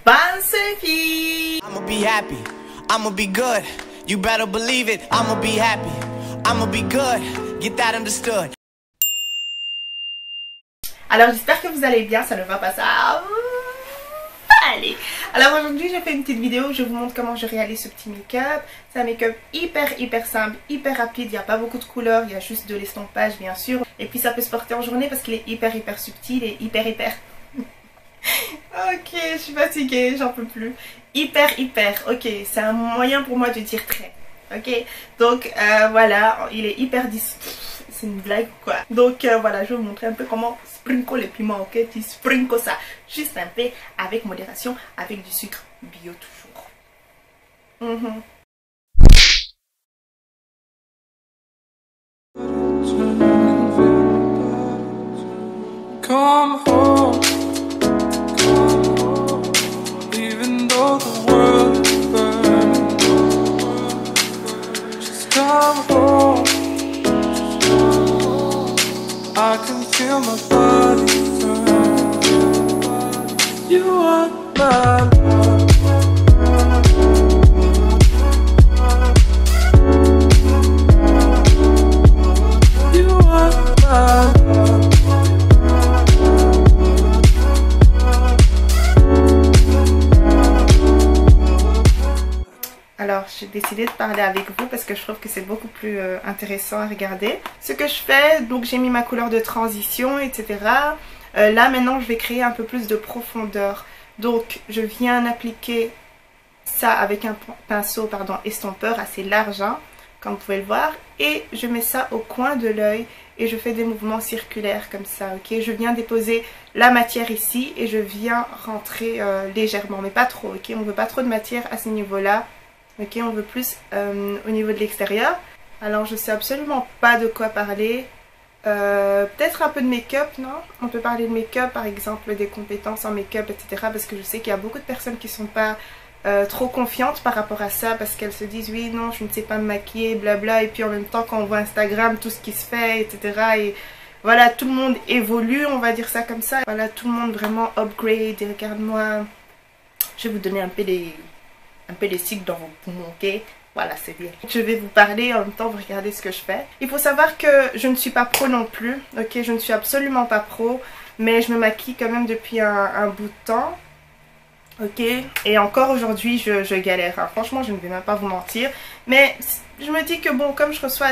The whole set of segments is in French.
Sophie. I'ma be happy, I'ma be good. You better believe it, I'ma be happy, I'ma be good. Get that understood. Alors j'espère que vous allez bien, ça ne va pas ça. Allez. Alors aujourd'hui je fais une petite vidéo où je vous montre comment je réalise ce petit make-up. C'est un make-up hyper simple, hyper rapide, il n'y a pas beaucoup de couleurs, il y a juste de l'estompage bien sûr. Et puis ça peut se porter en journée parce qu'il est hyper subtil et hyper. Ok, je suis fatiguée, j'en peux plus. Hyper, ok, c'est un moyen pour moi de dire très. Ok, donc voilà, il est hyper c'est une blague quoi. Donc voilà, je vais vous montrer un peu comment sprinkle les piments, ok. Tu sprinkles ça juste un peu avec modération, avec du sucre bio toujours. Come home, even though the world is burning. Just come home. I can feel my body burn. You are my love. You are my love. Alors j'ai décidé de parler avec vous parce que je trouve que c'est beaucoup plus intéressant à regarder. Ce que je fais, donc j'ai mis ma couleur de transition, etc. Là maintenant je vais créer un peu plus de profondeur. Donc je viens appliquer ça avec un pinceau estompeur assez large, hein, comme vous pouvez le voir. Et je mets ça au coin de l'œil et je fais des mouvements circulaires comme ça, ok. Je viens déposer la matière ici et je viens rentrer légèrement, mais pas trop, ok. On ne veut pas trop de matière à ce niveau-là. Ok, on veut plus au niveau de l'extérieur. Alors je sais absolument pas de quoi parler. Peut-être un peu de make-up, non? On peut parler de make-up, par exemple des compétences en make-up, etc. Parce que je sais qu'il y a beaucoup de personnes qui sont pas trop confiantes par rapport à ça. Parce qu'elles se disent oui, non, je ne sais pas me maquiller, blabla. Et puis en même temps quand on voit Instagram, tout ce qui se fait, etc. Et voilà, tout le monde évolue, on va dire ça comme ça. Voilà, tout le monde vraiment upgrade. Et regarde-moi, je vais vous donner un peu les cycles dans vos poumons, ok? Voilà, c'est bien. Je vais vous parler en même temps, vous regardez ce que je fais. Il faut savoir que je ne suis pas pro non plus, ok? Je ne suis absolument pas pro, mais je me maquille quand même depuis un bout de temps, ok? Et encore aujourd'hui, je galère, hein. Franchement, je ne vais même pas vous mentir. Mais je me dis que bon, comme je reçois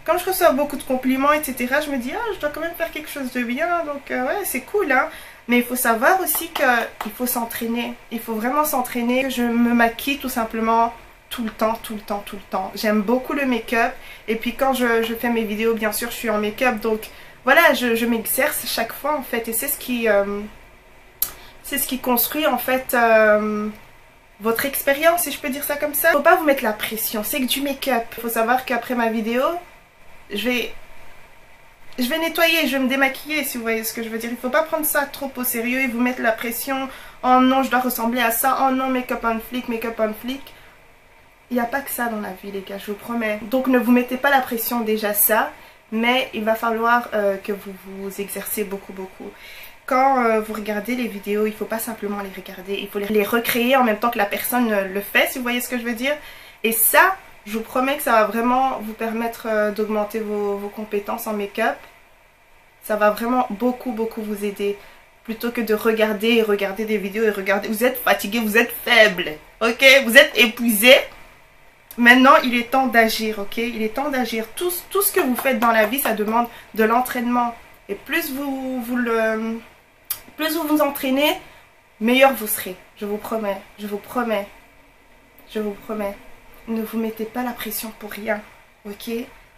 comme je reçois beaucoup de compliments, etc., je me dis, ah, je dois quand même faire quelque chose de bien, donc ouais, c'est cool, hein? Mais il faut savoir aussi qu'il faut s'entraîner. Il faut vraiment s'entraîner. Je me maquille tout simplement tout le temps. J'aime beaucoup le make-up. Et puis quand je fais mes vidéos, bien sûr, je suis en make-up. Donc voilà, je m'exerce chaque fois en fait. Et c'est ce qui construit en fait votre expérience, si je peux dire ça comme ça. Faut pas vous mettre la pression. C'est que du make-up. Il faut savoir qu'après ma vidéo, je vais nettoyer, je vais me démaquiller si vous voyez ce que je veux dire. Il ne faut pas prendre ça trop au sérieux et vous mettre la pression. Oh non, je dois ressembler à ça. Oh non, make-up on flic, make-up on flic. Il n'y a pas que ça dans la vie les gars, je vous promets. Donc ne vous mettez pas la pression, déjà ça. Mais il va falloir que vous vous exercez beaucoup. Quand vous regardez les vidéos, il ne faut pas simplement les regarder. Il faut les recréer en même temps que la personne le fait, si vous voyez ce que je veux dire. Et ça, je vous promets que ça va vraiment vous permettre d'augmenter vos compétences en make-up. Ça va vraiment beaucoup vous aider. Plutôt que de regarder des vidéos et regarder. Vous êtes fatigué, vous êtes faible. Ok? Vous êtes épuisé. Maintenant, il est temps d'agir. Ok? Il est temps d'agir. Tout ce que vous faites dans la vie, ça demande de l'entraînement. Et plus vous vous entraînez, meilleur vous serez. Je vous promets. Ne vous mettez pas la pression pour rien, ok?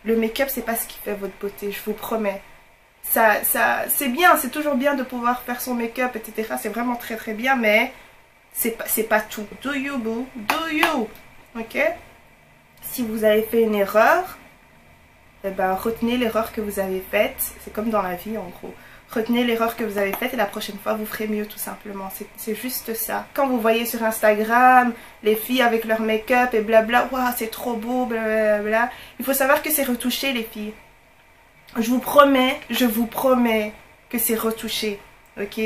Le make-up, c'est pas ce qui fait votre beauté, je vous promets. C'est bien, c'est toujours bien de pouvoir faire son make-up, etc. C'est vraiment très bien, mais c'est pas tout. Do you, boo? Do you? Ok? Si vous avez fait une erreur, eh ben, retenez l'erreur que vous avez faite. C'est comme dans la vie, en gros. Retenez l'erreur que vous avez faite et la prochaine fois vous ferez mieux tout simplement. C'est juste ça. Quand vous voyez sur Instagram les filles avec leur make-up et blabla, waouh c'est trop beau, blablabla. Il faut savoir que c'est retouché les filles. Je vous promets que c'est retouché. ok?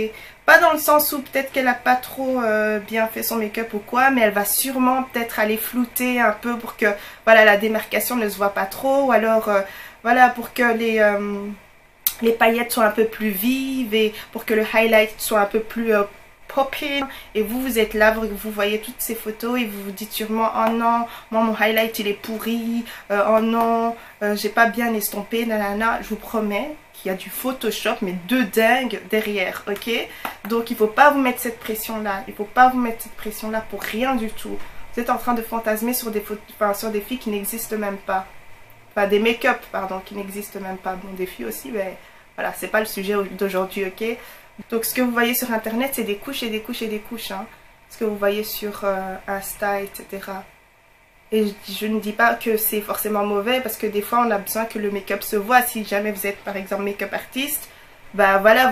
Pas dans le sens où peut-être qu'elle a pas trop bien fait son make-up ou quoi, mais elle va sûrement peut-être aller flouter un peu pour que voilà, la démarcation ne se voit pas trop, ou alors voilà, pour que les paillettes soient un peu plus vives et pour que le highlight soit un peu plus popping. Et vous êtes là, vous voyez toutes ces photos et vous vous dites sûrement oh non, moi mon highlight il est pourri, oh non, j'ai pas bien estompé, nanana. Je vous promets qu'il y a du Photoshop mais de dingue derrière, ok? Donc il faut pas vous mettre cette pression là, il faut pas vous mettre cette pression là pour rien du tout. Vous êtes en train de fantasmer sur des photos, enfin, sur des filles qui n'existent même pas. Enfin des make-up pardon, qui n'existent même pas. Bon, des filles aussi, mais voilà, c'est pas le sujet d'aujourd'hui, ok? Donc ce que vous voyez sur internet, c'est des couches et des couches et des couches, hein. Ce que vous voyez sur Insta, etc. Et je ne dis pas que c'est forcément mauvais, parce que des fois on a besoin que le make-up se voit. Si jamais vous êtes par exemple make-up artiste, bah voilà,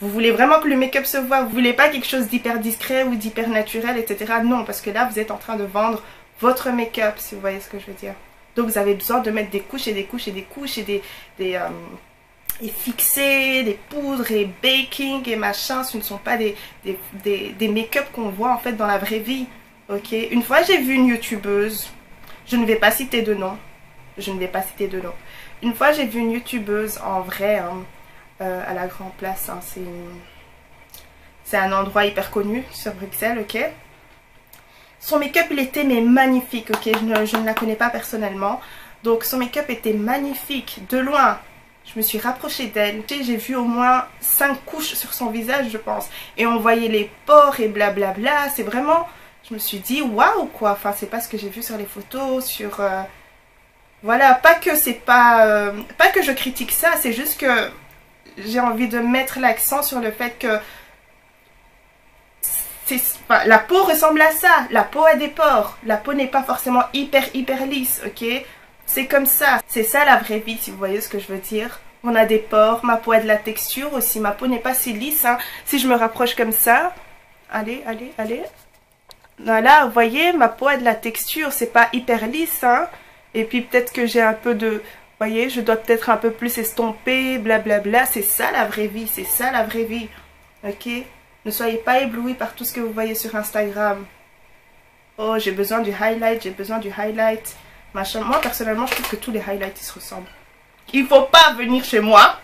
vous voulez vraiment que le make-up se voit. Vous voulez pas quelque chose d'hyper discret ou d'hyper naturel, etc. Non, parce que là vous êtes en train de vendre votre make-up, si vous voyez ce que je veux dire. Donc vous avez besoin de mettre des couches et des couches et des couches et et fixer, des poudres et baking et machin. Ce ne sont pas des make-up qu'on voit en fait dans la vraie vie, ok? Une fois j'ai vu une youtubeuse, je ne vais pas citer de nom, une fois j'ai vu une youtubeuse en vrai, hein, à la Grand Place, hein, c'est un endroit hyper connu sur Bruxelles, ok? Son make-up il était mais magnifique, ok? Je ne la connais pas personnellement, donc son make-up était magnifique, de loin. Je me suis rapprochée d'elle. J'ai vu au moins 5 couches sur son visage, je pense. Et on voyait les pores et blablabla. C'est vraiment... Je me suis dit, waouh, quoi. Enfin, c'est pas ce que j'ai vu sur les photos, sur... Voilà, pas que c'est pas... pas que je critique ça, c'est juste que j'ai envie de mettre l'accent sur le fait que... Enfin, la peau ressemble à ça. La peau a des pores. La peau n'est pas forcément hyper lisse, ok? C'est comme ça, c'est ça la vraie vie, si vous voyez ce que je veux dire. On a des pores, ma peau a de la texture aussi, ma peau n'est pas si lisse, hein. Si je me rapproche comme ça, allez, voilà, vous voyez, ma peau a de la texture, c'est pas hyper lisse, hein. Et puis peut-être que j'ai un peu de, vous voyez, je dois peut-être un peu plus estomper, blablabla. C'est ça la vraie vie, c'est ça la vraie vie, ok? Ne soyez pas éblouis par tout ce que vous voyez sur Instagram. Oh, j'ai besoin du highlight, j'ai besoin du highlight. Machin. Moi personnellement je trouve que tous les highlights ils se ressemblent. Il faut pas venir chez moi.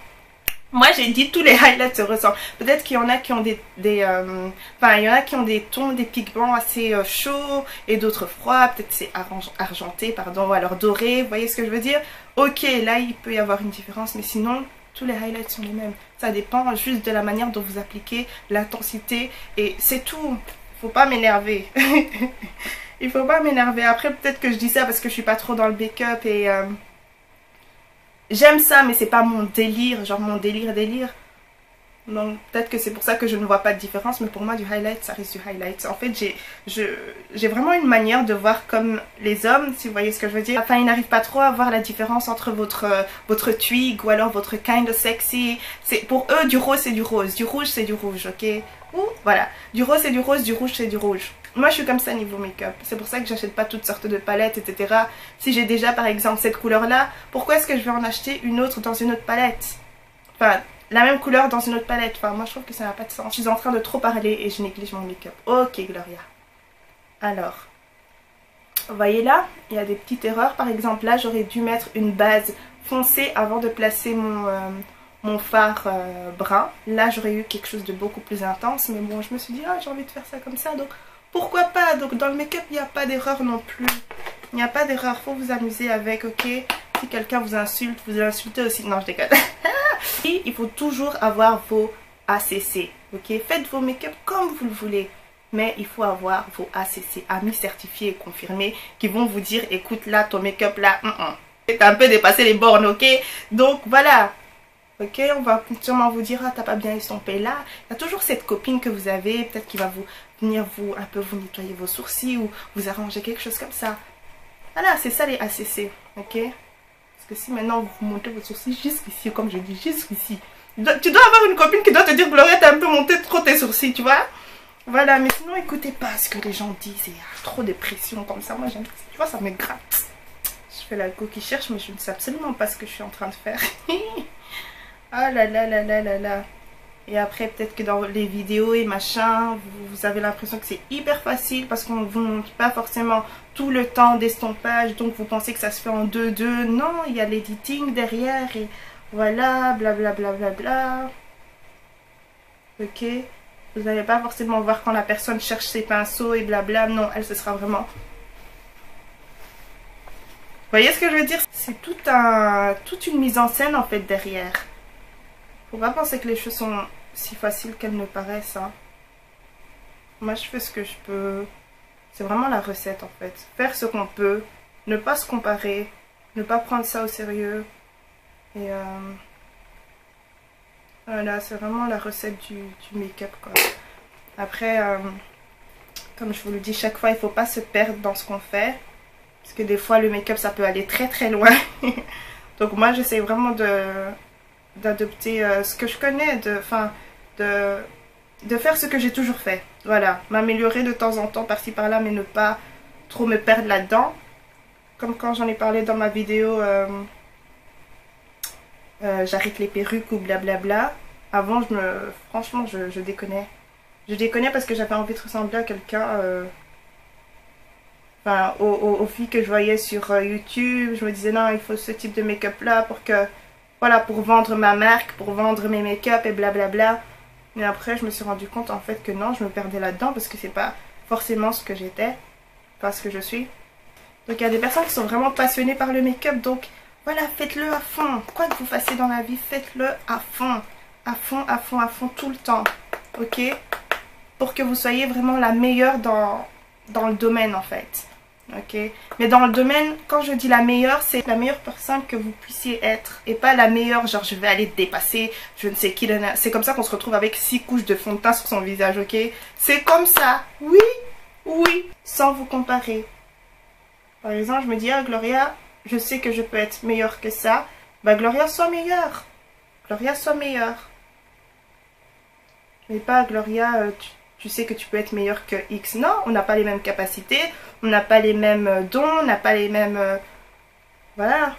Moi j'ai dit tous les highlights se ressemblent. Peut-être qu'il y en a qui ont enfin il y en a qui ont des tons, des pigments assez chauds et d'autres froids. Peut-être c'est argenté pardon, ou alors doré. Vous voyez ce que je veux dire? Ok, là il peut y avoir une différence, mais sinon tous les highlights sont les mêmes. Ça dépend juste de la manière dont vous appliquez l'intensité et c'est tout. Faut pas m'énerver. Il faut pas m'énerver. Après peut-être que je dis ça parce que je suis pas trop dans le make-up et j'aime ça mais c'est pas mon délire, genre mon délire. Donc peut-être que c'est pour ça que je ne vois pas de différence, mais pour moi du highlight ça reste du highlight. En fait j'ai vraiment une manière de voir comme les hommes, si vous voyez ce que je veux dire. Enfin ils n'arrivent pas trop à voir la différence entre votre twig ou alors votre kind of sexy. Pour eux du rose c'est du rose, du rouge c'est du rouge, ok? Ou voilà, du rose c'est du rose, du rouge c'est du rouge. Moi je suis comme ça niveau make-up, c'est pour ça que j'achète pas toutes sortes de palettes, etc. Si j'ai déjà par exemple cette couleur là, pourquoi est-ce que je vais en acheter une autre dans une autre palette? Enfin, la même couleur dans une autre palette, enfin moi je trouve que ça n'a pas de sens. Je suis en train de trop parler et je néglige mon make-up. Ok Gloria. Alors, vous voyez là, il y a des petites erreurs. Par exemple là j'aurais dû mettre une base foncée avant de placer mon fard brun. Là j'aurais eu quelque chose de beaucoup plus intense, mais bon je me suis dit ah j'ai envie de faire ça comme ça, donc pourquoi pas. Donc dans le make-up il n'y a pas d'erreur non plus. Il n'y a pas d'erreur, faut vous amuser avec, ok? Si quelqu'un vous insulte, vous l'insultez aussi. Non je déconne. Et il faut toujours avoir vos ACC, ok? Faites vos make-up comme vous le voulez, mais il faut avoir vos ACC, amis certifiés et confirmés, qui vont vous dire écoute là ton make-up là, t'as un peu dépassé les bornes, ok? Donc voilà. Ok, on va sûrement vous dire ah t'as pas bien estompé là. Il y a toujours cette copine que vous avez, peut-être qui va venir un peu vous nettoyer vos sourcils ou vous arranger quelque chose comme ça. Voilà, c'est ça les ACC, ok? Parce que si maintenant vous montez vos sourcils jusqu'ici, comme je dis jusqu'ici, tu dois avoir une copine qui doit te dire Gloria t'as un peu monté trop tes sourcils, tu vois? Voilà, mais sinon écoutez pas ce que les gens disent, il y a trop de pression comme ça, moi j'aime, tu vois ça me gratte. Je fais la go qui cherche mais je ne sais absolument pas ce que je suis en train de faire. Ah là là là là là là. Et après peut-être que dans les vidéos et machin, vous avez l'impression que c'est hyper facile parce qu'on ne vous montre pas forcément tout le temps d'estompage. Donc vous pensez que ça se fait en 2-2. Non, il y a l'editing derrière et voilà, blablabla. Bla, bla, bla. Ok, vous n'allez pas forcément voir quand la personne cherche ses pinceaux et blabla. Non, elle, ce sera vraiment... Vous voyez ce que je veux dire? C'est toute une mise en scène en fait derrière. Faut pas penser que les choses sont si faciles qu'elles ne paraissent. Hein. Moi, je fais ce que je peux. C'est vraiment la recette en fait. Faire ce qu'on peut, ne pas se comparer, ne pas prendre ça au sérieux. Et voilà, c'est vraiment la recette du make-up quoi. Après, comme je vous le dis chaque fois, il faut pas se perdre dans ce qu'on fait. Parce que des fois, le make-up, ça peut aller très très loin. Donc moi, j'essaie vraiment d'adopter ce que je connais, de faire ce que j'ai toujours fait. Voilà, m'améliorer de temps en temps par-ci par-là, mais ne pas trop me perdre là-dedans. Comme quand j'en ai parlé dans ma vidéo, j'arrête les perruques ou blablabla. Avant, franchement, je déconnais. Je déconnais parce que j'avais envie de ressembler à quelqu'un... Enfin, aux filles que je voyais sur YouTube. Je me disais non, il faut ce type de make-up là pour que... Voilà, pour vendre ma marque, pour vendre mes make-up et blablabla. Mais après, je me suis rendu compte en fait que non, je me perdais là-dedans parce que c'est pas forcément ce que j'étais, pas ce que je suis. Donc il y a des personnes qui sont vraiment passionnées par le make-up. Donc voilà, faites-le à fond. Quoi que vous fassiez dans la vie, faites-le à fond. À fond, à fond, à fond, tout le temps. Ok? Pour que vous soyez vraiment la meilleure dans le domaine en fait. Ok, mais dans le domaine, quand je dis la meilleure, c'est la meilleure personne que vous puissiez être et pas la meilleure, genre je vais aller dépasser je ne sais qui. C'est comme ça qu'on se retrouve avec 6 couches de fond de teint sur son visage, ok? C'est comme ça, oui, oui, sans vous comparer. Par exemple, je me dis, ah Gloria, je sais que je peux être meilleure que ça. Bah Gloria, sois meilleure. Gloria, sois meilleure. Mais pas Gloria, tu sais que tu peux être meilleur que X. Non, on n'a pas les mêmes capacités, on n'a pas les mêmes dons, on n'a pas les mêmes... Voilà.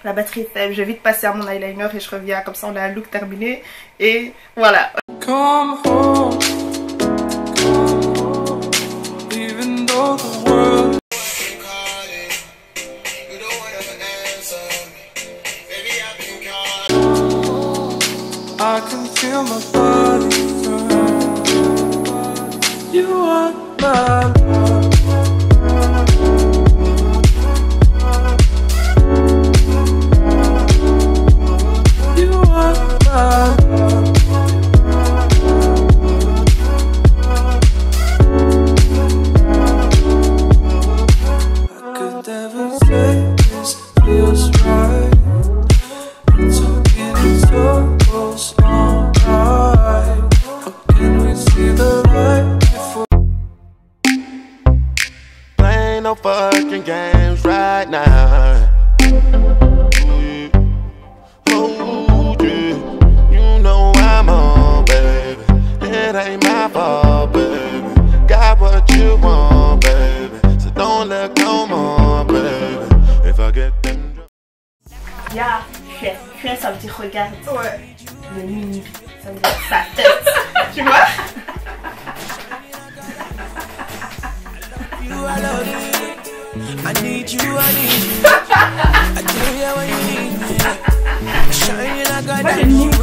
La batterie est faible, je vais vite passer à mon eyeliner et je reviens, comme ça on a un look terminé. Et voilà. Come home, even though the world I can feel my body burn. You are my love. You are my love. I could never say this feels right. It's okay, it's almost alright. How can we see the light before? Playing no fucking games right now. Oh, yeah. You know I'm on, baby. It ain't my fault, baby. Got what you want, baby. So don't look no more, baby. If I get them. Ya, fais, ça veut dire regarde. Ouais. Le mini, ça veut dire sa tête. Tu vois? I need you, I need you. I tell you when you need me. Shining like a diamond.